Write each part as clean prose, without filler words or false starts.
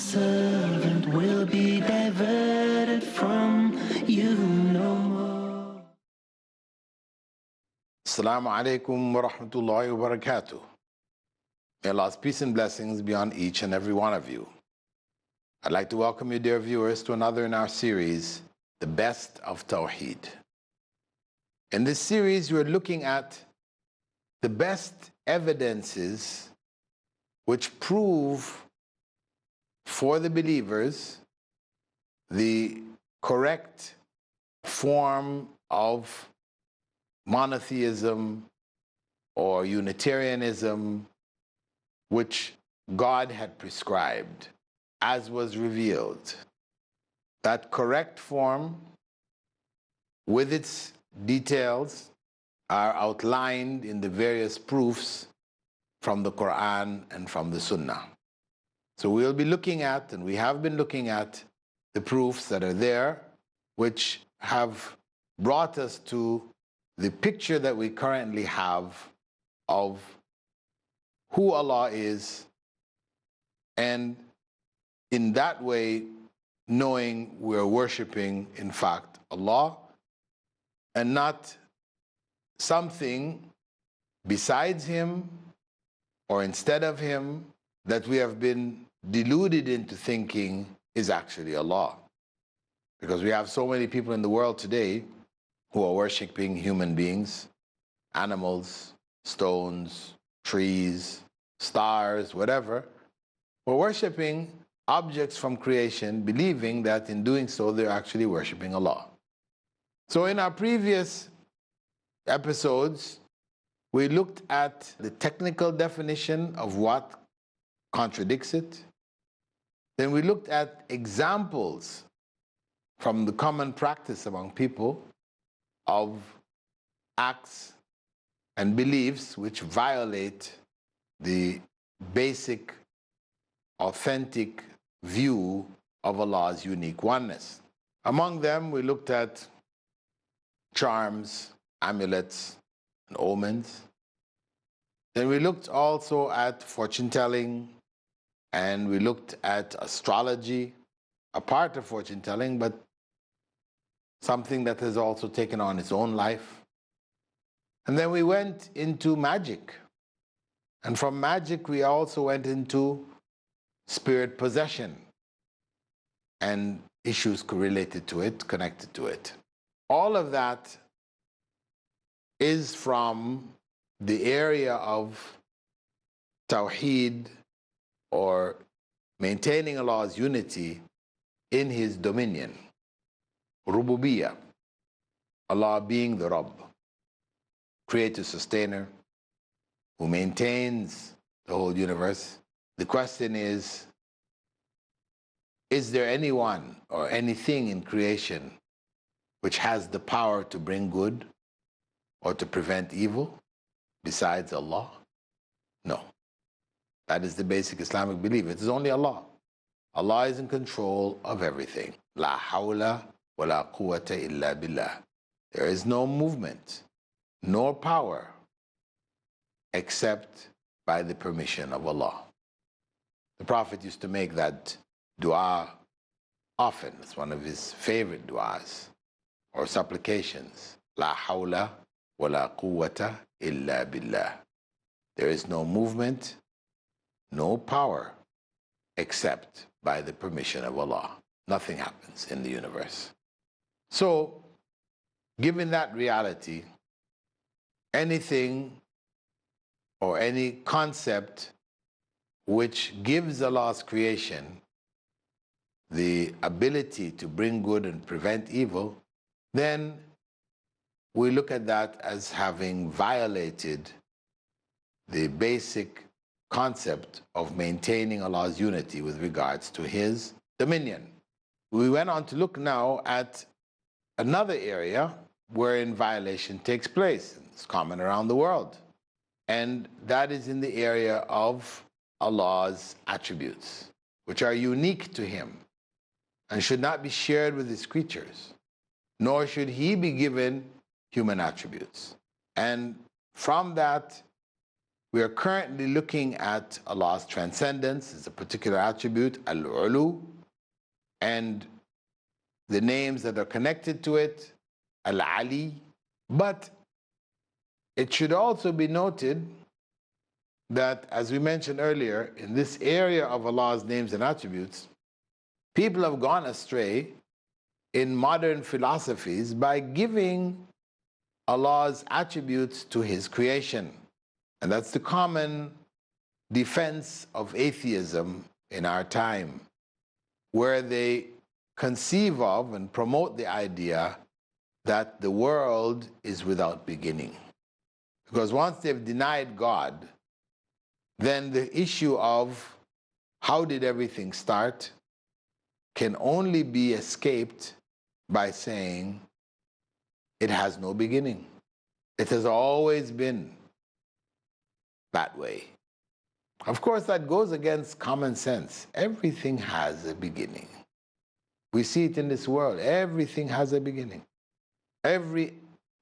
servant will be diverted from you no more. Assalamu alaikum wa rahmatullahi wa barakatuh. May Allah's peace and blessings be on each and every one of you. I'd like to welcome you, dear viewers, to another in our series, The Best of Tawheed. In this series, we're looking at the best evidences which prove for the believers the correct form of monotheism or Unitarianism which God had prescribed as was revealed. That correct form with its details are outlined in the various proofs from the Quran and from the Sunnah. So we'll be looking at, and we have been looking at, the proofs that are there which have brought us to the picture that we currently have of who Allah is, and in that way knowing we're worshiping, in fact, Allah and not something besides Him or instead of Him that we have been deluded into thinking is actually Allah. Because we have so many people in the world today who are worshiping human beings, animals, stones, trees, stars, whatever. We're worshiping objects from creation, believing that in doing so they're actually worshiping Allah. So in our previous episodes, we looked at the technical definition of what contradicts it. Then we looked at examples from the common practice among people of acts and beliefs which violate the basic, authentic view of Allah's unique oneness. Among them, we looked at charms, amulets, and omens. Then we looked also at fortune-telling, and we looked at astrology, a part of fortune-telling, but something that has also taken on its own life. And then we went into magic. And from magic, we also went into spirit possession and issues related to it, connected to it. All of that is from the area of Tawheed, or maintaining Allah's unity in His dominion. Rububiyyah, Allah being the Rabb, creator, sustainer, who maintains the whole universe. The question is there anyone or anything in creation which has the power to bring good or to prevent evil besides Allah? No. That is the basic Islamic belief. It is only Allah. Allah is in control of everything. La hawla wa la quwwata illa billah. There is no movement, nor power, except by the permission of Allah. The Prophet used to make that dua often. It's one of his favorite duas or supplications. La hawla wa la quwwata illa billah. There is no movement, no power, except by the permission of Allah. Nothing happens in the universe. So, given that reality, anything or any concept which gives Allah's creation the ability to bring good and prevent evil, then we look at that as having violated the basic concept of maintaining Allah's unity with regards to His dominion. We went on to look now at another area wherein violation takes place. It's common around the world. And that is in the area of Allah's attributes, which are unique to Him and should not be shared with His creatures, nor should He be given human attributes. And from that, We are currently looking at Allah's transcendence. It's a particular attribute, al-ulu, and the names that are connected to it, al-ali. But it should also be noted that, as we mentioned earlier, in this area of Allah's names and attributes, people have gone astray in modern philosophies by giving Allah's attributes to His creation. And that's the common defense of atheism in our time, where they conceive of and promote the idea that the world is without beginning. Because once they've denied God, then the issue of how did everything start can only be escaped by saying it has no beginning. It has always been that way. Of course, that goes against common sense. Everything has a beginning. We see it in this world. Everything has a beginning. Every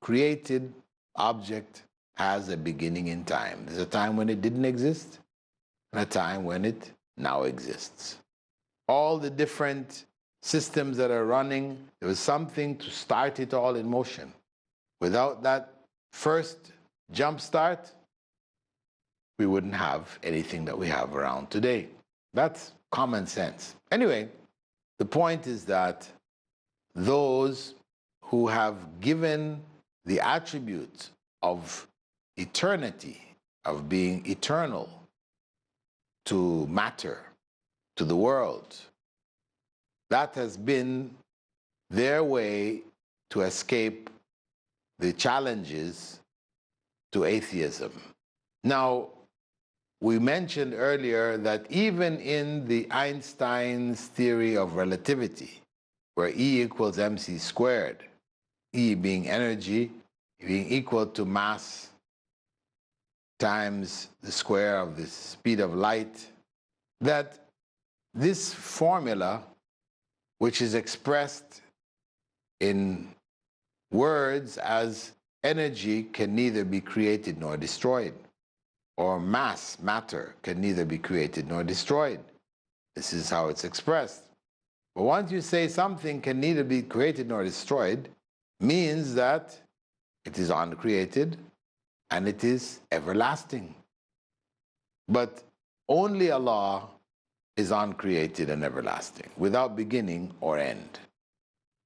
created object has a beginning in time. There's a time when it didn't exist and a time when it now exists. All the different systems that are running, there was something to start it all in motion. Without that first jump start, we wouldn't have anything that we have around today. That's common sense. Anyway, the point is that those who have given the attribute of eternity, of being eternal, to matter, to the world, that has been their way to escape the challenges to atheism. Now, we mentioned earlier that even in the Einstein's theory of relativity, where E equals mc squared, E being energy, being equal to mass times the square of the speed of light, that this formula, which is expressed in words as energy can neither be created nor destroyed, or mass, matter, can neither be created nor destroyed. This is how it's expressed. But once you say something can neither be created nor destroyed, means that it is uncreated and it is everlasting. But only Allah is uncreated and everlasting, without beginning or end.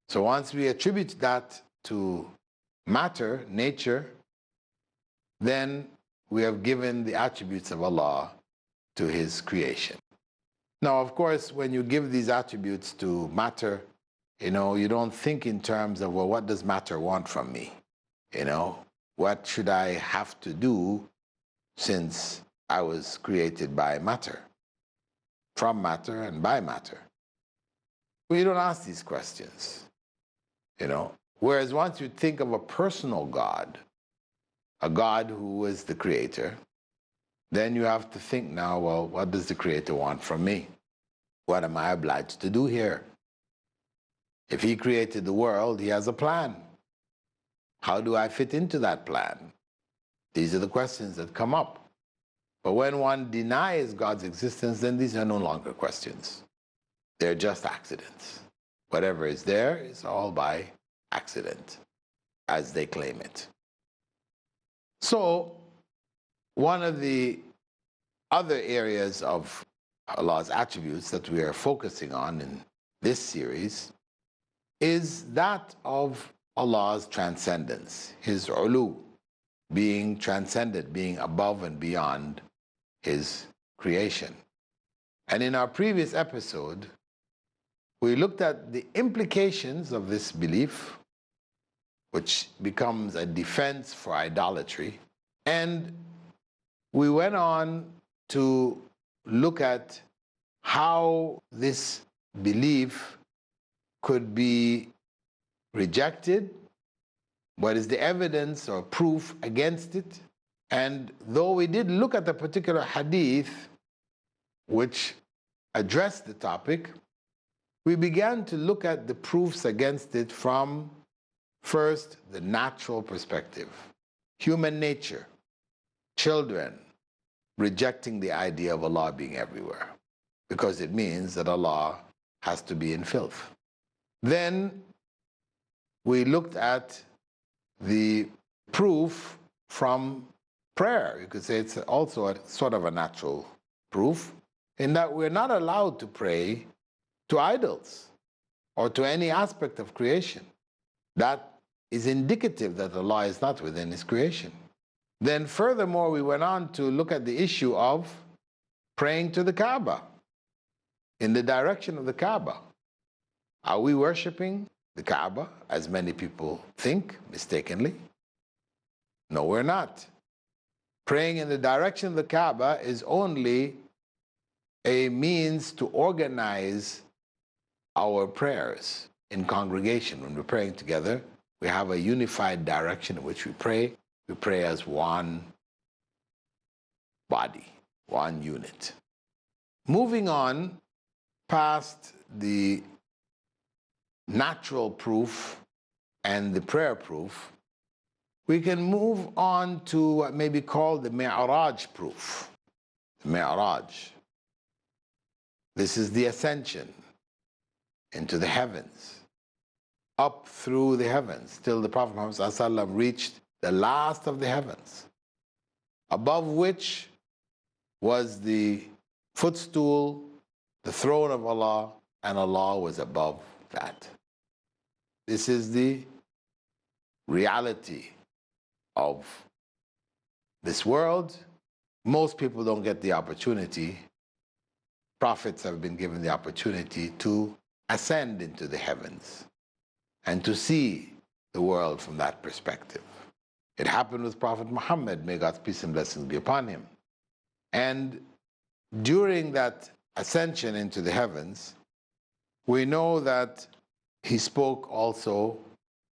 So once we attribute that to matter, nature, then we have given the attributes of Allah to His creation. Now, of course, when you give these attributes to matter, you don't think in terms of, well, what does matter want from me? What should I have to do since I was created by matter, from matter and by matter? Well, you don't ask these questions, Whereas once you think of a personal God, a God who is the creator, then you have to think now, well, what does the creator want from me? What am I obliged to do here? If he created the world, he has a plan. How do I fit into that plan? These are the questions that come up. But when one denies God's existence, then these are no longer questions. They're just accidents. Whatever is there is all by accident, as they claim it. So, one of the other areas of Allah's attributes that we are focusing on in this series is that of Allah's transcendence, His ulu, being transcended, being above and beyond His creation. And in our previous episode, we looked at the implications of this belief, which becomes a defense for idolatry. And we went on to look at how this belief could be rejected, what is the evidence or proof against it. And though we did look at a particular hadith which addressed the topic, we began to look at the proofs against it from, first, the natural perspective. Human nature, children, rejecting the idea of Allah being everywhere, because it means that Allah has to be in filth. Then we looked at the proof from prayer. You could say it's also a sort of a natural proof, in that we're not allowed to pray to idols or to any aspect of creation. That is indicative that Allah is not within His creation. Then furthermore, we went on to look at the issue of praying to the Kaaba, in the direction of the Kaaba. Are we worshiping the Kaaba, as many people think, mistakenly? No, we're not. Praying in the direction of the Kaaba is only a means to organize our prayers in congregation. When we're praying together, we have a unified direction in which we pray. We pray as one body, one unit. Moving on past the natural proof and the prayer proof, we can move on to what may be called the Mi'raj proof. The Mi'raj. This is the ascension into the heavens, up through the heavens, till the Prophet Muhammad ﷺ reached the last of the heavens, above which was the footstool, the throne of Allah, and Allah was above that. This is the reality of this world. Most people don't get the opportunity. Prophets have been given the opportunity to ascend into the heavens and to see the world from that perspective. It happened with Prophet Muhammad, may God's peace and blessings be upon him. And during that ascension into the heavens, we know that he spoke also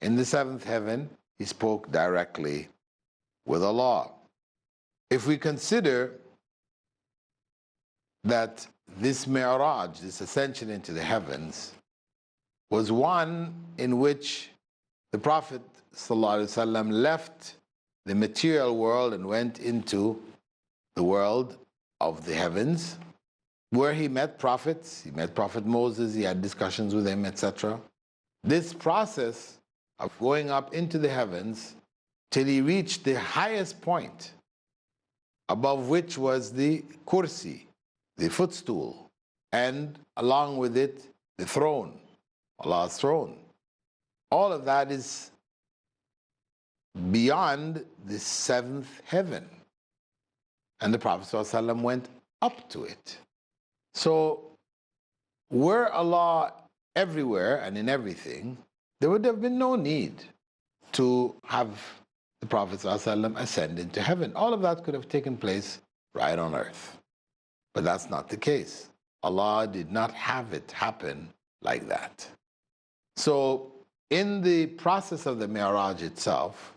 in the seventh heaven. He spoke directly with Allah. If we consider that this Mi'raj, this ascension into the heavens, was one in which the Prophet ﷺ left the material world and went into the world of the heavens, where he met prophets. He met Prophet Moses, he had discussions with him, etc. This process of going up into the heavens till he reached the highest point, above which was the kursi, the footstool, and along with it, the throne, Allah's throne. All of that is beyond the seventh heaven. And the Prophet ﷺ went up to it. So, were Allah everywhere and in everything, there would have been no need to have the Prophet ﷺ ascend into heaven. All of that could have taken place right on earth. But that's not the case. Allah did not have it happen like that. So, in the process of the Mi'raj itself,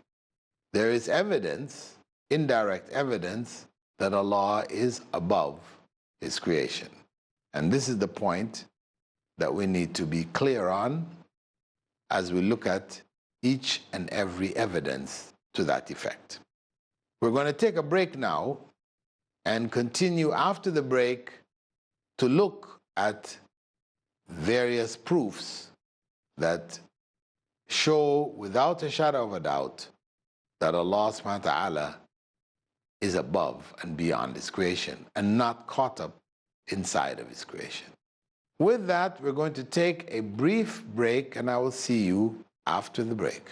there is evidence, indirect evidence, that Allah is above His creation. And this is the point that we need to be clear on as we look at each and every evidence to that effect. We're going to take a break now and continue after the break to look at various proofs that show without a shadow of a doubt that Allah subhanahu wa ta'ala is above and beyond His creation and not caught up inside of His creation. With that, we're going to take a brief break, and I will see you after the break.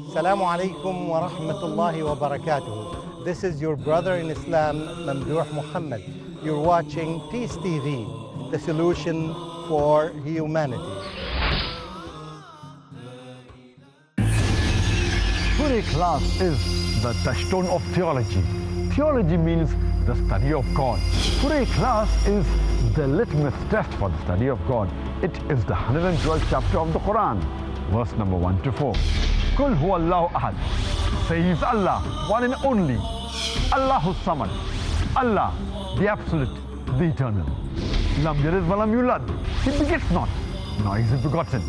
Assalamu alaikum wa rahmatullahi wa barakatuh. This is your brother in Islam, Mamdouh Muhammad. You're watching Peace TV, the solution for humanity. Surah class is the touchstone of theology. Theology means the study of God. Surah class is the litmus test for the study of God. It is the 112th chapter of the Quran, verse number 1 to 4. Kul huwa Allahu ahad. Says Allah, one and only. Allahu samad. Allah, the absolute, the eternal. Lam yalid wa lam yulad. He begets not, nor is he begotten.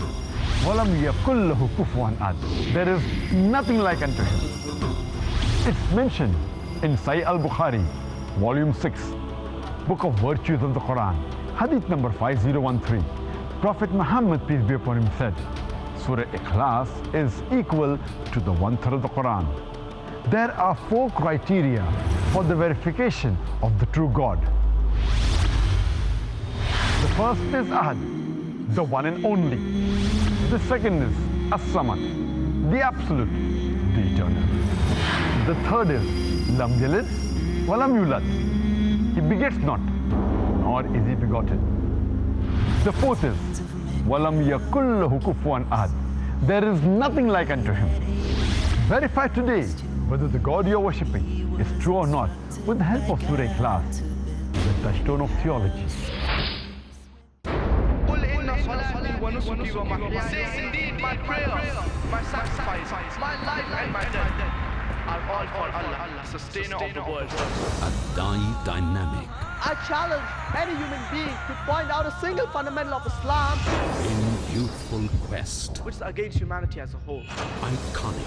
وَلَمْ يَكُنْ لَهُ كُفُوًا أَحَدٌ. There is nothing like unto him. It's mentioned in Sahih al-Bukhari, volume 6, Book of Virtues of the Quran, Hadith number 5013. Prophet Muhammad, peace be upon him, said, Surah Ikhlas is equal to the 1/3 of the Quran. There are 4 criteria for the verification of the true God. The first is Ahad, the one and only. The second is As-Samad, the absolute, the eternal. The third is Lam Yalid wa Lam Yulad, he begets not, nor is he begotten. The fourth is Walam yakul lahu kufuwan ahad, there is nothing like unto him. Verify today whether the God you are worshipping is true or not with the help of Surah Ikhlas, the touchstone of theology. Say indeed, my prayers, my sacrifice, my life and my death are all for Allah, sustainer of the world. A dynamic. I challenge any human being to point out a single fundamental of Islam In youthful quest. which is against humanity as a whole. Iconic.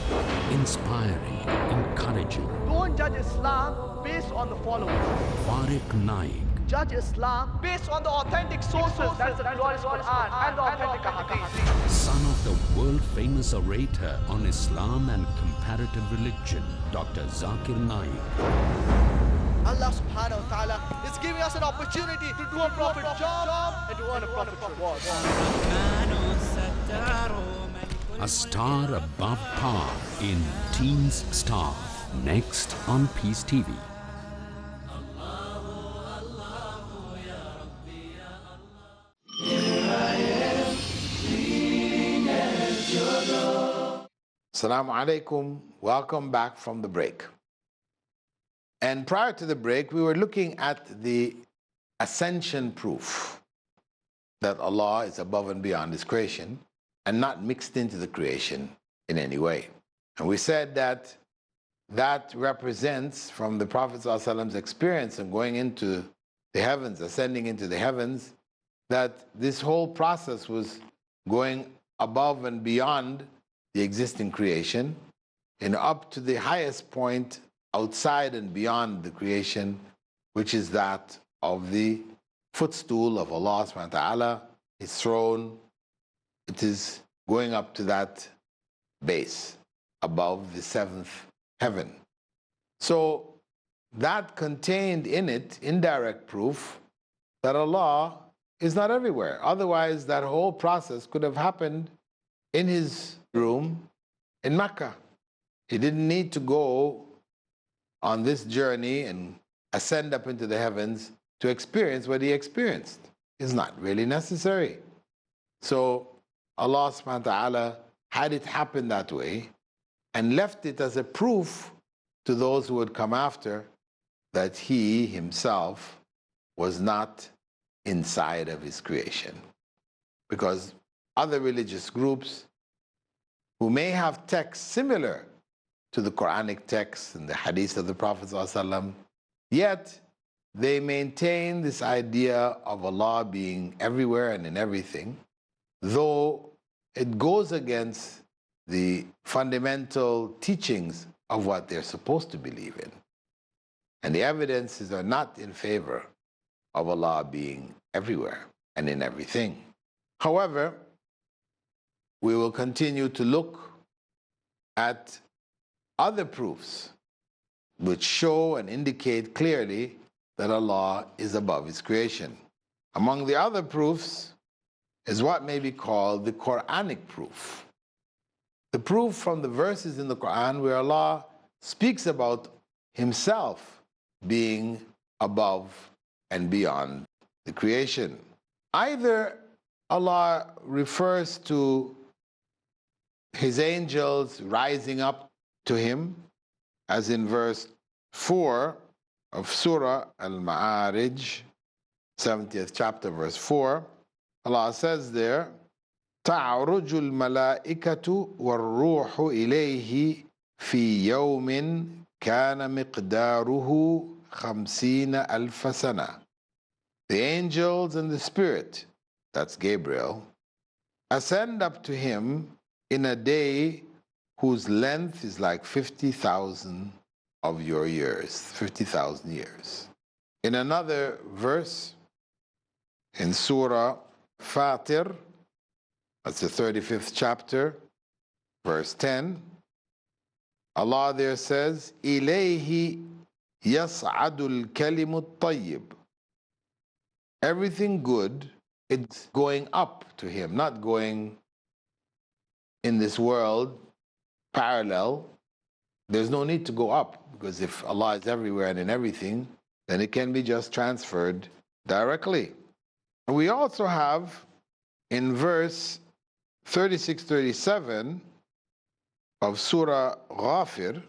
Inspiring. Encouraging. Don't judge Islam based on the following. Farik Naik. Judge Islam based on the authentic sources, that's the glorious Quran and the authentic Hadith. Son of the world-famous orator on Islam and comparative religion, Dr. Zakir Naik. Allah subhanahu wa ta'ala is giving us an opportunity to do a prophet job and to earn a prophet's reward. A star above par in Teens Star. Next on Peace TV. Assalamu alaikum. Welcome back from the break. And prior to the break, we were looking at the ascension proof that Allah is above and beyond His creation and not mixed into the creation in any way. And we said that that represents, from the Prophet ﷺ's experience in going into the heavens, ascending into the heavens, that this whole process was going above and beyond the existing creation and up to the highest point outside and beyond the creation, which is that of the footstool of Allah subhanahu wa ta'ala, His throne. It is going up to that base above the 7th heaven. So that contained in it indirect proof that Allah is not everywhere. Otherwise, that whole process could have happened in His room in Mecca. He didn't need to go on this journey and ascend up into the heavens to experience what He experienced. It's not really necessary. So Allah subhanahu wa ta'ala had it happen that way and left it as a proof to those who would come after that He Himself was not inside of His creation. Because other religious groups who may have texts similar to the Quranic texts and the hadith of the Prophet ﷺ, yet they maintain this idea of Allah being everywhere and in everything, though it goes against the fundamental teachings of what they're supposed to believe in. And the evidences are not in favor of Allah being everywhere and in everything. However, we will continue to look at other proofs which show and indicate clearly that Allah is above His creation. Among the other proofs is what may be called the Quranic proof. The proof from the verses in the Quran where Allah speaks about Himself being above and beyond the creation. Either Allah refers to His angels rising up to Him, as in verse 4 of Surah Al-Ma'arij, 70th chapter, verse 4. Allah says there, تَعْرُجُ الْمَلَائِكَةُ وَالرُّوحُ إِلَيْهِ فِي يَوْمٍ كَانَ مِقْدَارُهُ 50,000 سَنَةً. The angels and the Spirit, that's Gabriel, ascend up to him in a day whose length is like 50,000 of your years, 50,000 years. In another verse, in Surah Fatir, that's the 35th chapter, verse 10, Allah there says, إِلَيْهِ يَصْعَدُ الْكَلِمُ الطَّيِّبُ. Everything good, it's going up to him, not going in this world parallel. There's no need to go up, because if Allah is everywhere and in everything, then it can be just transferred directly. We also have in verse 36-37 of Surah Ghafir,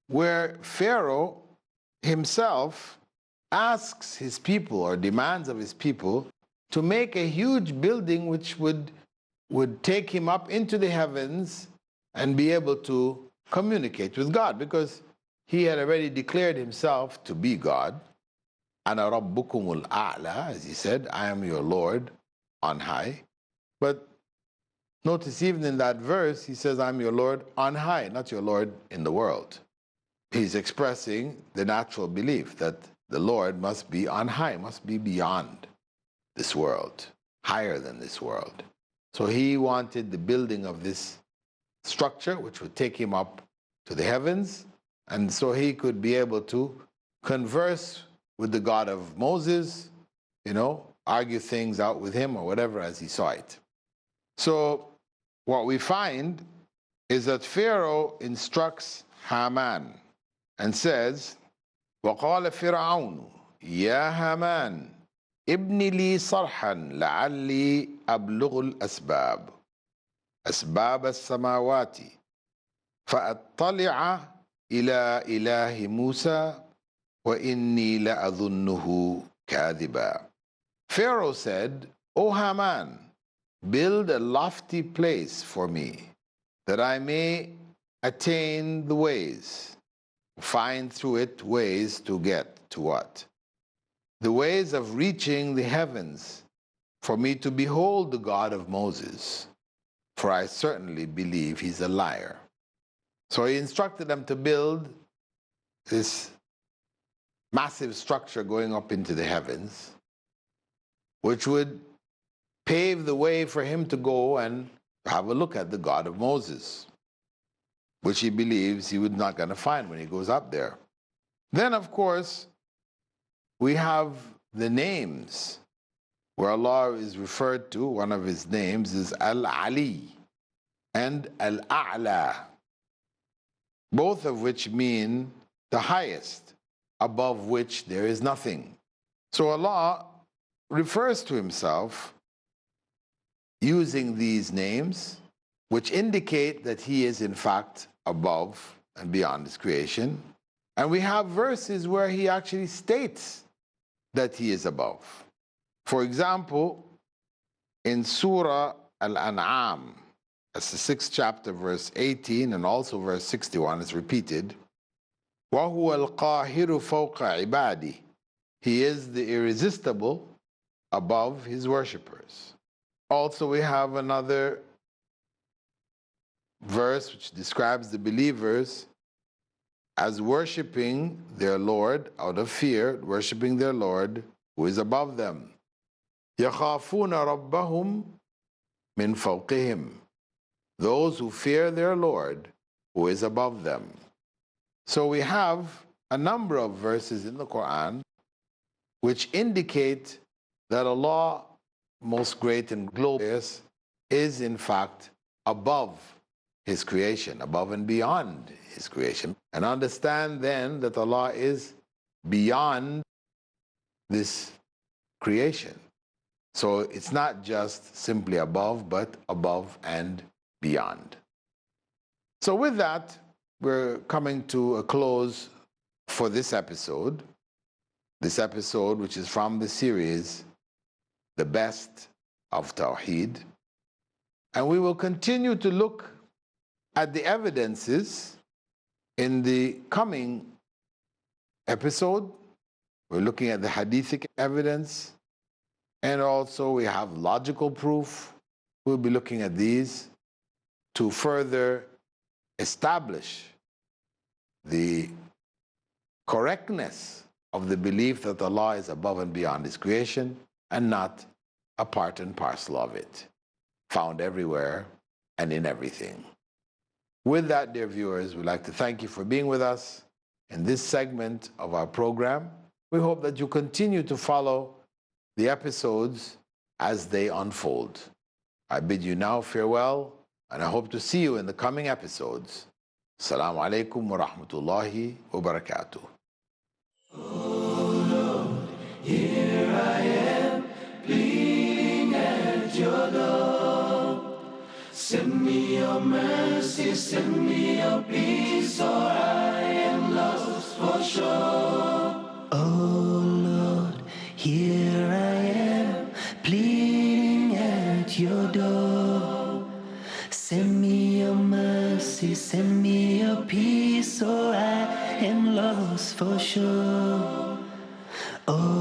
where Pharaoh himself asks his people, or demands of his people, to make a huge building which would take him up into the heavens and be able to communicate with God, because he had already declared himself to be God. Ana rabbukumul a'la, as he said, I am your Lord on high. But notice even in that verse, he says, I'm your Lord on high, not your Lord in the world. He's expressing the natural belief that the Lord must be on high, must be beyond this world, higher than this world. So he wanted the building of this structure which would take him up to the heavens, and so he could be able to converse with the God of Moses, argue things out with him or whatever as he saw it. So what we find is that Pharaoh instructs Haman and says, وَقَالَ فِرْعَوْنُ يَا هَامَانُ ابْنِ لِي صَرْحًا لَعَلِّي أَبْلُغُ الْأَسْبَابَ أَسْبَابَ السَّمَاوَاتِ فَأَطَّلِعَ إِلَى إِلَهِ مُوسَى وَإِنِّي لَأَظُنُّهُ كَاذِبًا. Pharaoh said, O Haman, build a lofty place for me, that I may attain the ways, find through it ways to get to what? The ways of reaching the heavens, for me to behold the God of Moses, for I certainly believe he's a liar. So he instructed them to build this massive structure going up into the heavens, which would pave the way for him to go and have a look at the God of Moses, which he believes he was not going to find when he goes up there. Then, of course, we have the names where Allah is referred to. One of his names is Al-Ali and Al-A'la, both of which mean the highest, above which there is nothing. So Allah refers to himself using these names, which indicate that he is in fact above and beyond his creation. And we have verses where he actually states that he is above. For example, in Surah Al-An'am, that's the 6th chapter, verse 18, and also verse 61 is repeated. وَهُوَ الْقَاهِرُ فَوْقَ عِبَادِهِ. He is the irresistible above his worshippers. Also, we have another verse which describes the believers as worshiping their Lord out of fear, worshiping their Lord who is above them. يَخَافُونَ رَبَّهُمْ مِنْ فَوْقِهِمْ. Those who fear their Lord who is above them. So we have a number of verses in the Quran which indicate that Allah, most great and glorious, is in fact above his creation, above and beyond his creation. And understand then that Allah is beyond this creation. So it's not just simply above, but above and beyond. So with that, we're coming to a close for this episode which is from the series, The Best of Tawheed. And we will continue to look at the evidences in the coming episode. We're looking at the hadithic evidence, and also we have logical proof, we'll be looking at these to further establish the correctness of the belief that Allah is above and beyond His creation and not a part and parcel of it, found everywhere and in everything. With that, dear viewers, we'd like to thank you for being with us in this segment of our program. We hope that you continue to follow the episodes as they unfold. I bid you now farewell, and I hope to see you in the coming episodes. Assalamu alaikum wa rahmatullahi wa barakatuh. Oh Lord, here I am, pleading at your door. Send me your mercy, send me your peace, or I am lost for sure. Oh Lord, here I am, pleading at your door. Send me your mercy, send me your peace, or I am lost for sure. Oh